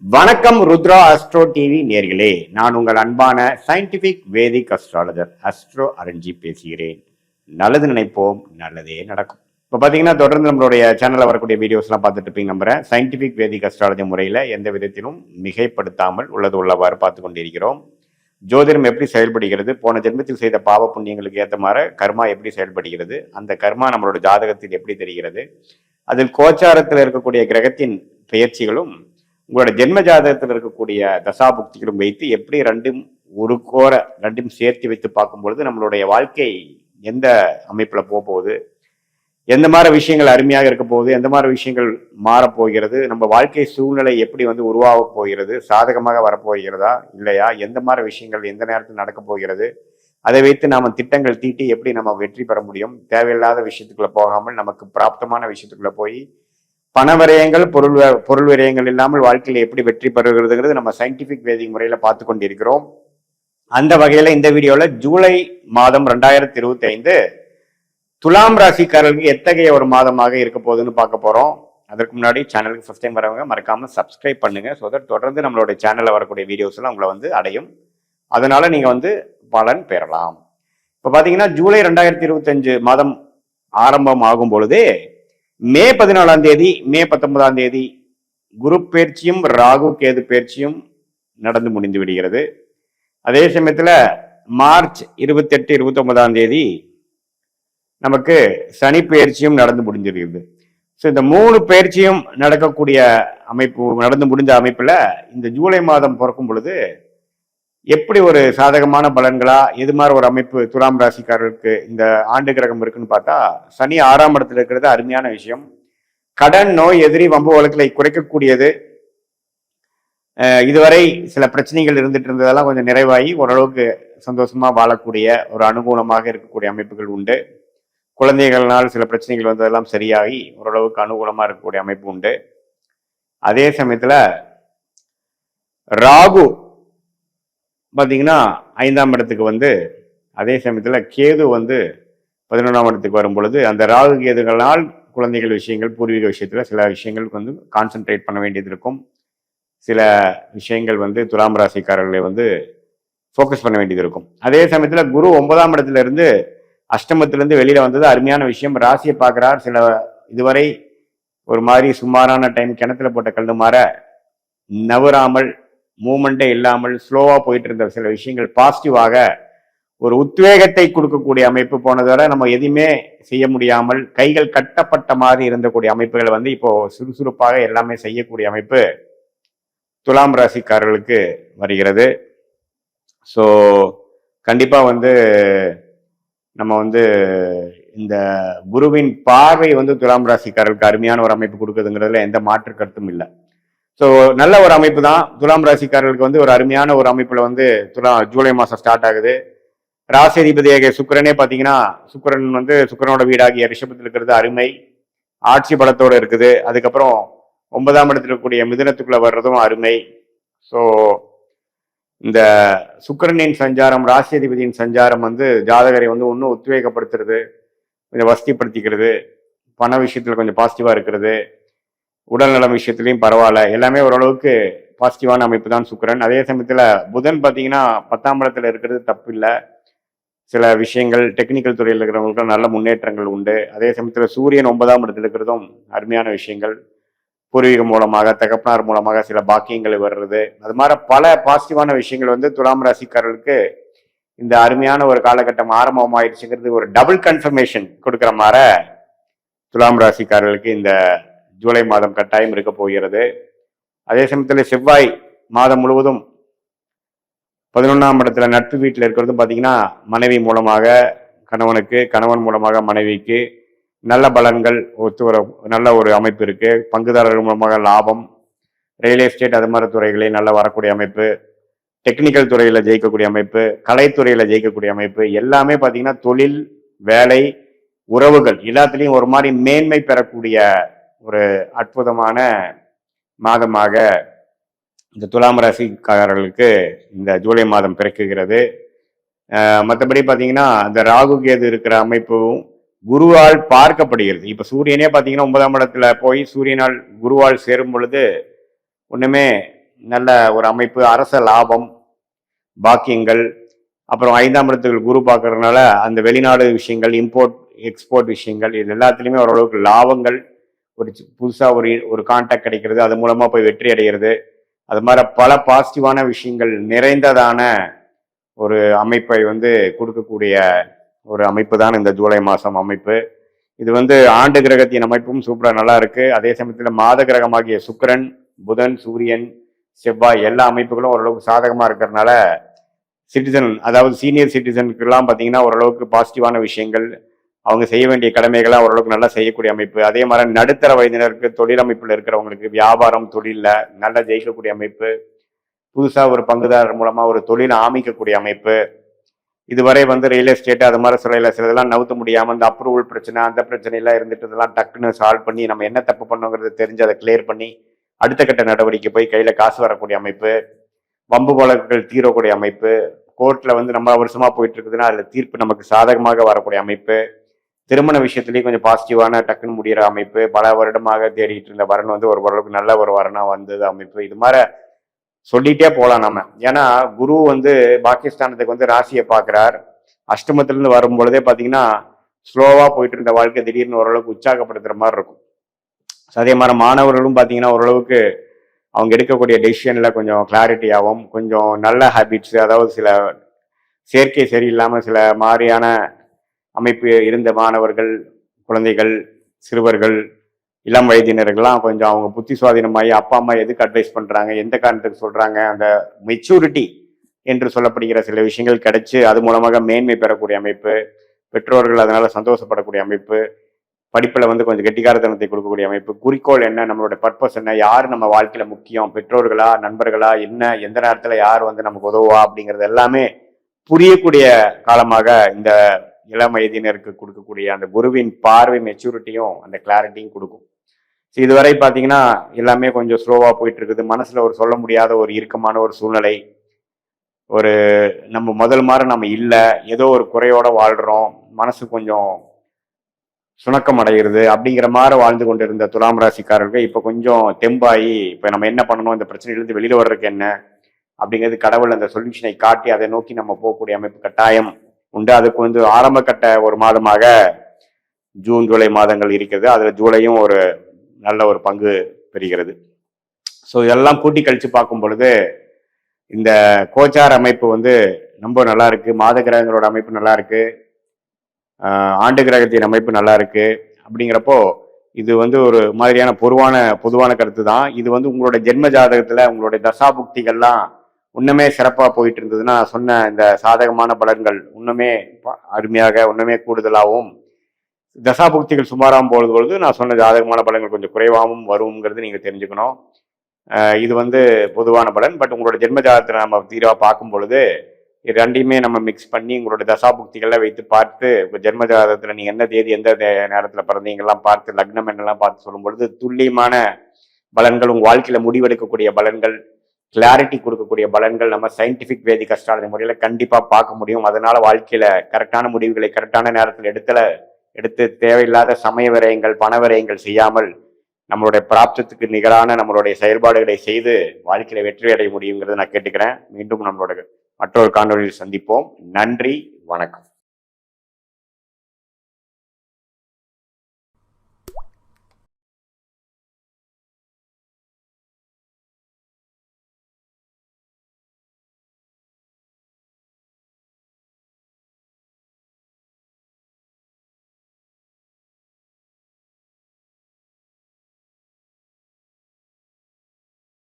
வணக்கம் Rudra astro TV நேர்களே, நான் உங்கள் அன்பான சயின்டிபிக் வேதிக் அஸ்ட்ராலஜர் அஸ்ட்ரோ அரஞ்சி பேசுகிறேன். நல்லது நினைப்போம், நல்லதே நடக்கும். இப்போ பார்த்தீங்கன்னா தொடர்ந்து நம்மளுடைய சேனலில் வரக்கூடிய வீடியோஸ்லாம் பார்த்துட்டு இருப்பீங்க நம்புறேன். சயின்டிபிக் வேதிக் அஸ்ட்ராலஜி முறையில் எந்த விதத்திலும் மிகைப்படுத்தாமல் உள்ளது உள்ளவாறு பார்த்து கொண்டிருக்கிறோம். ஜோதிடம் எப்படி செயல்படுகிறது, போன ஜென்மத்தில் செய்த பாவ புண்ணியங்களுக்கு ஏற்ற மாதிரி கர்மா எப்படி செயல்படுகிறது, அந்த கர்மா நம்மளோட ஜாதகத்தில் எப்படி தெரிகிறது, அதில் கோச்சாரத்தில் இருக்கக்கூடிய கிரகத்தின் பெயர்ச்சிகளும் உங்களோட ஜென்ம ஜாதகத்தில் இருக்கக்கூடிய தசாபுக்திகளும் வைத்து எப்படி ரெண்டும் சேர்த்து வைத்து பார்க்கும்பொழுது நம்மளுடைய வாழ்க்கை எந்த அமைப்புல போகுது, எந்த மாதிரி விஷயங்கள் அருமையாக இருக்க போகுது, எந்த மாதிரி விஷயங்கள் மாறப்போகிறது, நம்ம வாழ்க்கை சூழ்நிலை எப்படி உருவாக போகிறது, சாதகமாக வரப்போகிறதா இல்லையா, எந்த மாதிரி விஷயங்கள் எந்த நேரத்தில் நடக்க போகிறது, அதை வைத்து நாம திட்டங்கள் தீட்டி எப்படி நம்ம வெற்றி பெற முடியும், தேவையில்லாத விஷயத்துக்குள்ள போகாமல் நமக்கு பிராப்தமான விஷயத்துக்குள்ள போய் பண விரயங்கள் பொருள் விரயங்கள் இல்லாமல் வாழ்க்கையில எப்படி வெற்றி பெறுகிறதுங்கிறது நம்ம சயின்டிபிக் வேதிக் முறையில பார்த்து கொண்டிருக்கிறோம். அந்த வகையில இந்த வீடியோல ஜூலை மாதம் 2025 துலாம் ராசிக்காரர்களுக்கு எத்தகைய ஒரு மாதமாக இருக்க போகுதுன்னு பார்க்க போறோம். அதற்கு முன்னாடி சேனலுக்கு ஃபர்ஸ்ட் டைம் வரவங்க மறக்காம சப்ஸ்கிரைப் பண்ணுங்க. ஸோ தட் தொடர்ந்து நம்மளோட சேனல்ல வரக்கூடிய வீடியோஸ் எல்லாம் உங்களை அடையும். அதனால நீங்க பலன் பெறலாம். இப்ப பாத்தீங்கன்னா ஜூலை 2025 மாதம் ஆரம்பம் ஆகும் பொழுதே மே 14ஆம் தேதி மே 19ஆம் தேதி குரு பயிற்சியும் ராகு கேது பயிற்சியும் நடந்து முடிந்து விடுகிறது. அதே சமயத்துல மார்ச் 28 29ஆம் தேதி நமக்கு சனி பயிற்சியும் நடந்து முடிஞ்சிருக்கிறது. ஸோ இந்த 3 பயிற்சியும் நடந்து முடிஞ்ச அமைப்புல இந்த ஜூலை மாதம் பிறக்கும் பொழுது எப்படி ஒரு சாதகமான பலன்களா, எது மாதிரி ஒரு அமைப்பு துலாம் ராசிக்காரர்களுக்கு இந்த ஆண்டு கிரகம் இருக்குன்னு பார்த்தா, சனி 6ஆம் இடத்துல இருக்கிறது அருமையான விஷயம். கடன், நோய், எதிரி, வம்பு வழக்குகளை குறைக்கக்கூடியது. இதுவரை சில பிரச்சனைகள் இருந்துட்டு இருந்ததெல்லாம் கொஞ்சம் நிறைவாகி ஓரளவுக்கு சந்தோஷமா வாழக்கூடிய ஒரு அனுகூலமாக இருக்கக்கூடிய அமைப்புகள் உண்டு. குழந்தைகள்னால் சில பிரச்சனைகள் வந்ததெல்லாம் சரியாகி ஓரளவுக்கு அனுகூலமா இருக்கக்கூடிய அமைப்பு உண்டு. அதே சமயத்துல ராகு பார்த்தீங்கன்னா 5ஆம் இடத்துக்கு அதே சமயத்துல கேது 11ஆம் இடத்துக்கு வரும் பொழுது அந்த ராகு கேதுகளால் குழந்தைகள் விஷயங்கள், பூர்வீக விஷயத்துல சில விஷயங்களுக்கு கான்சென்ட்ரேட் பண்ண வேண்டியது இருக்கும். சில விஷயங்கள் துலாம் ராசிக்காரர்களை ஃபோக்கஸ் பண்ண வேண்டியது இருக்கும். அதே சமயத்துல குரு 9ஆம் இடத்துல இருந்து அஷ்டமத்திலிருந்து வெளியில வந்தது அருமையான விஷயம். ராசியை பார்க்கிறார். சில இதுவரை ஒரு மாதிரி சுமாரான டைம் கிணத்துல போட்ட கல்லு மாற நவராமல் மூமெண்டே இல்லாமல் ஸ்லோவா போயிட்டு இருந்த சில விஷயங்கள் பாசிட்டிவாக ஒரு உத்வேகத்தை கொடுக்கக்கூடிய அமைப்பு. போனதோட நம்ம எதுவுமே செய்ய முடியாமல் கைகள் கட்டப்பட்ட மாதிரி இருந்தக்கூடிய அமைப்புகள் இப்போ சுறுசுறுப்பாக எல்லாமே செய்யக்கூடிய அமைப்பு துலாம் ராசிக்காரர்களுக்கு வருகிறது. ஸோ கண்டிப்பா நம்ம இந்த குருவின் பார்வை துலாம் ராசிக்காரர்களுக்கு அருமையான ஒரு அமைப்பு கொடுக்குதுங்கிறதுல எந்த மாற்று கருத்தும் இல்லை. ஸோ நல்ல ஒரு அமைப்பு தான். துலாம் ராசிக்காரர்களுக்கு ஒரு அருமையான ஒரு அமைப்புல ஜூலை மாசம் ஸ்டார்ட் ஆகுது. ராசிதிபதியாக சுக்கிரனே பார்த்தீங்கன்னா சுக்கிரனோட வீடாகிய ரிஷபத்தில் இருக்கிறது அருமை, ஆட்சி பலத்தோடு இருக்குது. அதுக்கப்புறம் 9ஆம் இடத்துல இருக்கக்கூடிய மிதுனத்துக்குள்ள வர்றதும் அருமை. ஸோ இந்த சுக்கிரனின் சஞ்சாரம், ராசிதிபதியின் சஞ்சாரம் ஜாதகரை இன்னும் உத்வேகப்படுத்துறது, கொஞ்சம் வசதிப்படுத்திக்கிறது, பண விஷயத்துல கொஞ்சம் பாசிட்டிவா இருக்கிறது, உடல் நலம் விஷயத்துலையும் பரவாயில்ல, எல்லாமே ஓரளவுக்கு பாசிட்டிவான அமைப்பு தான் சுக்கிரன். அதே சமயத்துல புதன் பார்த்தீங்கன்னா 10ஆம் இடத்துல இருக்கிறது தப்பு இல்லை. சில விஷயங்கள் டெக்னிக்கல் துறையில் இருக்கிறவங்களுக்கு நல்ல முன்னேற்றங்கள் உண்டு. அதே சமயத்துல சூரியன் 9ஆம் இடத்துல இருக்கிறதும் அருமையான விஷயங்கள். பூர்வீகம் மூலமாக, தகப்பனார் மூலமாக சில பாக்கியங்கள் வர்றது, அது மாதிரி பல பாசிட்டிவான விஷயங்கள் துலாம் ராசிக்காரர்களுக்கு இந்த அருமையான ஒரு காலகட்டம் ஆரம்பமாயிடுச்சுங்கிறது ஒரு டபுள் கன்ஃபர்மேஷன் கொடுக்குற மாதிரி துலாம் ராசிக்காரர்களுக்கு இந்த ஜூலை மாதம் கட்டாயம் இருக்க போகிறது. அதே சமயத்தில் செவ்வாய் மாதம் முழுவதும் 11ஆம் இடத்துல நட்பு வீட்டில் இருக்கிறதும் பார்த்தீங்கன்னா மனைவி மூலமாக கணவனுக்கு, கணவன் மூலமாக மனைவிக்கு நல்ல பலன்கள் நல்ல ஒரு அமைப்பு இருக்கு. பங்குதாரர்கள் மூலமாக லாபம், ரியல் எஸ்டேட் அது மாதிரி துறைகளில் நல்ல வரக்கூடிய அமைப்பு, டெக்னிக்கல் துறையில ஜெயிக்கக்கூடிய அமைப்பு, கலைத்துறையில ஜெயிக்கக்கூடிய அமைப்பு, எல்லாமே பார்த்தீங்கன்னா தொழில், வேலை, உறவுகள் எல்லாத்துலேயும் ஒரு மாதிரி மேன்மை பெறக்கூடிய ஒரு அற்புதமான மாதமாக இந்த துலாம் ராசிக்காரர்களுக்கு இந்த ஜூலை மாதம் பிறக்குகிறது. மற்றபடி பார்த்தீங்கன்னா இந்த ராகு கேது இருக்கிற அமைப்பும் குருவால் பார்க்கப்படுகிறது. இப்ப சூரியனே பாத்தீங்கன்னா 9ஆம் இடத்துல போய் சூரியனால் குருவால் சேரும் பொழுது ஒண்ணுமே நல்ல ஒரு அமைப்பு, அரச லாபம், பாக்கியங்கள். அப்புறம் 5ஆம் இடத்துக்கு குரு பார்க்கறதுனால அந்த வெளிநாடு விஷயங்கள், இம்போர்ட் எக்ஸ்போர்ட் விஷயங்கள், இது எல்லாத்துலேயுமே ஓரளவுக்கு லாபங்கள், ஒரு புதுசாக ஒரு கான்டாக்ட் கிடைக்கிறது, அது மூலமாக போய் வெற்றி அடைகிறது. அது மாதிரி பல பாசிட்டிவான விஷயங்கள் நிறைந்ததான ஒரு அமைப்பை வந்து கொடுக்கக்கூடிய ஒரு அமைப்பு தான் இந்த ஜூலை மாதம் அமைப்பு. இது வந்து ஆண்டு கிரகத்தின் அமைப்பும் சூப்பராக நல்லா இருக்கு. அதே சமயத்தில் மாத கிரகமாகிய சுக்கிரன், புதன், சூரியன், செவ்வாய் எல்லா அமைப்புகளும் ஓரளவுக்கு சாதகமாக இருக்கிறதுனால சிட்டிசன், அதாவது சீனியர் சிட்டிசனுக்கெல்லாம் பார்த்தீங்கன்னா ஓரளவுக்கு பாசிட்டிவான விஷயங்கள், அவங்க செய்ய வேண்டிய கடமைகளை ஓரளவுக்கு நல்லா செய்யக்கூடிய அமைப்பு. அதே மாதிரி நடுத்தர வயதினருக்கு, தொழில் அமைப்பில் இருக்கிறவங்களுக்கு வியாபாரம், தொழிலில் நல்லா ஜெயிக்கக்கூடிய அமைப்பு, புதுசாக ஒரு பங்குதாரர் மூலமாக ஒரு தொழில் ஆமிக்கக்கூடிய அமைப்பு. இதுவரை வந்து ரியல் எஸ்டேட் அது மாதிரி சிலதெல்லாம் நவுத்த முடியாமல் இந்த அப்ரூவல் பிரச்சனை, அந்த பிரச்சனையெல்லாம் இருந்துட்டு இதெல்லாம் டக்குன்னு சால்வ் பண்ணி நம்ம என்ன தப்பு பண்ணோங்கிறது தெரிஞ்சு அதை கிளியர் பண்ணி அடுத்த கட்ட நடவடிக்கை போய் கையில் காசு வரக்கூடிய அமைப்பு, வம்பு வழக்குகள் தீரக்கூடிய அமைப்பு, கோர்ட்டில் வந்து நம்ம வருஷமாக போயிட்டு இருக்குதுன்னா அதில் தீர்ப்பு நமக்கு சாதகமாக வரக்கூடிய அமைப்பு, திருமண விஷயத்துலேயும் கொஞ்சம் பாசிட்டிவான டக்குன்னு முடிகிற அமைப்பு, பல வருடமாக தேடிட்டு இருந்த வரன் வந்து ஒரு ஓரளவுக்கு நல்ல ஒரு வரனாக வந்தது அமைப்பு. இது மாதிரி சொல்லிட்டே போகலாம் நம்ம. ஏன்னா குரு வந்து பாகிஸ்தானத்துக்கு வந்து ராசியை பார்க்குறார். அஷ்டமத்திலேருந்து வரும் பொழுதே பார்த்தீங்கன்னா ஸ்லோவாக போயிட்டு இருந்த வாழ்க்கை திடீர்னு ஓரளவுக்கு உற்சாகப்படுத்துகிற மாதிரி இருக்கும். அதே மாதிரி மாணவர்களும் பார்த்தீங்கன்னா ஓரளவுக்கு அவங்க எடுக்கக்கூடிய டெசிஷனில் கொஞ்சம் கிளாரிட்டியாகவும், கொஞ்சம் நல்ல ஹேபிட்ஸ், அதாவது சில சேர்க்கை சரியில்லாமல் சில மாதிரியான அமைப்பு இருந்த மாணவர்கள், குழந்தைகள், சிறுவர்கள், இளம் வயதினர்கள்லாம் கொஞ்சம் அவங்க புத்தி சுவாதீனமாகி அப்பா அம்மா எதுக்கு அட்வைஸ் பண்ணுறாங்க, எந்த காரணத்துக்கு சொல்கிறாங்க, அந்த மெச்சூரிட்டி என்று சொல்லப்படுகிற சில விஷயங்கள் கிடைச்சி அது மூலமாக மேன்மை பெறக்கூடிய அமைப்பு, பெற்றோர்கள் அதனால் சந்தோஷப்படக்கூடிய அமைப்பு, படிப்பில் வந்து கொஞ்சம் கெட்டிக்காரத்தனத்தை கொடுக்கக்கூடிய அமைப்பு, குறிக்கோள் என்ன, நம்மளோட பர்பஸ் என்ன, யார் நம்ம வாழ்க்கையில் முக்கியம், பெற்றோர்களா, நண்பர்களா, என்ன, எந்த நேரத்தில் யார் வந்து நமக்கு உதவுவா அப்படிங்கிறது எல்லாமே புரியக்கூடிய காலமாக இந்த இளம் வயதினருக்கு கொடுக்கக்கூடிய அந்த குருவின் பார்வை மெச்சூரிட்டியும் அந்த கிளாரிட்டியும் கொடுக்கும். இதுவரை பார்த்தீங்கன்னா எல்லாமே கொஞ்சம் ஸ்லோவாக போயிட்டு இருக்குது. மனசில் ஒரு சொல்ல முடியாத ஒரு இறுக்கமான ஒரு சூழ்நிலை, ஒரு நம்ம முதல் மாதிரி நம்ம இல்லை, ஏதோ ஒரு குறையோட வாழ்கிறோம், மனசு கொஞ்சம் சுணக்கம் அடைகிறது அப்படிங்கிற மாதிரி வாழ்ந்து கொண்டு இருந்த துலாம் ராசிக்காரர்கள் இப்போ கொஞ்சம் தெம்பாகி இப்போ நம்ம என்ன பண்ணணும், இந்த பிரச்சனையிலிருந்து வெளியில் வர்றதுக்கு என்ன அப்படிங்கிறது கடவுள் அந்த சொல்யூஷனை காட்டி அதை நோக்கி நம்ம போகக்கூடிய அமைப்பு கட்டாயம் உண்டு. அதுக்கு வந்து ஆரம்ப கட்ட ஒரு மாதமாக ஜூன் ஜூலை மாதங்கள் இருக்கிறது. அதில் ஜூலையும் ஒரு நல்ல ஒரு பங்கு பெறுகிறது. ஸோ இதெல்லாம் கூட்டி கழித்து பார்க்கும் பொழுது இந்த கோச்சார் அமைப்பு வந்து ரொம்ப நல்லா இருக்கு. மாத கிரகங்களோட அமைப்பு நல்லா இருக்கு, ஆண்டு கிரகத்தின் அமைப்பு நல்லா இருக்கு. அப்படிங்கிறப்போ இது வந்து ஒரு மாதிரியான பொதுவான கருத்து தான். இது வந்து உங்களோட ஜென்ம ஜாதகத்தில் உங்களுடைய தசாபுக்திகள்லாம் இன்னுமே சிறப்பாக போயிட்டு இருந்ததுன்னா சொன்ன இந்த சாதகமான பலன்கள் இன்னுமே அருமையாக, இன்னுமே கூடுதலாகவும், தசாபுக்திகள் சுமாராகவும் பொழுது நான் சொன்ன ஜாதகமான பலன்கள் கொஞ்சம் குறைவாகவும் வருங்கிறது நீங்கள் தெரிஞ்சுக்கணும். இது வந்து பொதுவான பலன். பட் உங்களோட ஜென்ம ஜாதகத்தில் நம்ம தீராக பார்க்கும் பொழுது இது ரெண்டையுமே நம்ம மிக்ஸ் பண்ணி உங்களோட தசாபுக்திகளை வைத்து பார்த்து உங்கள் ஜென்ம ஜாதகத்தில் நீங்கள் எந்த தேதி எந்த நேரத்தில் பிறந்தீங்கெல்லாம் பார்த்து லக்னம் என்னெல்லாம் பார்த்து சொல்லும் பொழுது துல்லியமான பலன்கள், உங்கள் வாழ்க்கையில் முடிவெடுக்கக்கூடிய பலன்கள், கிளாரிட்டி கொடுக்கக்கூடிய பலன்கள் நம்ம சயின்டிஃபிக் வேதிக் அஸ்ட்ராலஜி முறையில் கண்டிப்பாக பார்க்க முடியும். அதனால வாழ்க்கையில் கரெக்டான முடிவுகளை கரெக்டான நேரத்தில் எடுத்து தேவையில்லாத சமய விரயங்கள், பண விரயங்கள் செய்யாமல் நம்மளுடைய பிராப்தத்துக்கு நிகரான நம்மளுடைய செயல்பாடுகளை செய்து வாழ்க்கையில வெற்றி அடைய முடியுங்கிறத நான் கேட்டுக்கிறேன். மீண்டும் நம்மளோட மற்றொரு காணொலியில் சந்திப்போம். நன்றி, வணக்கம்.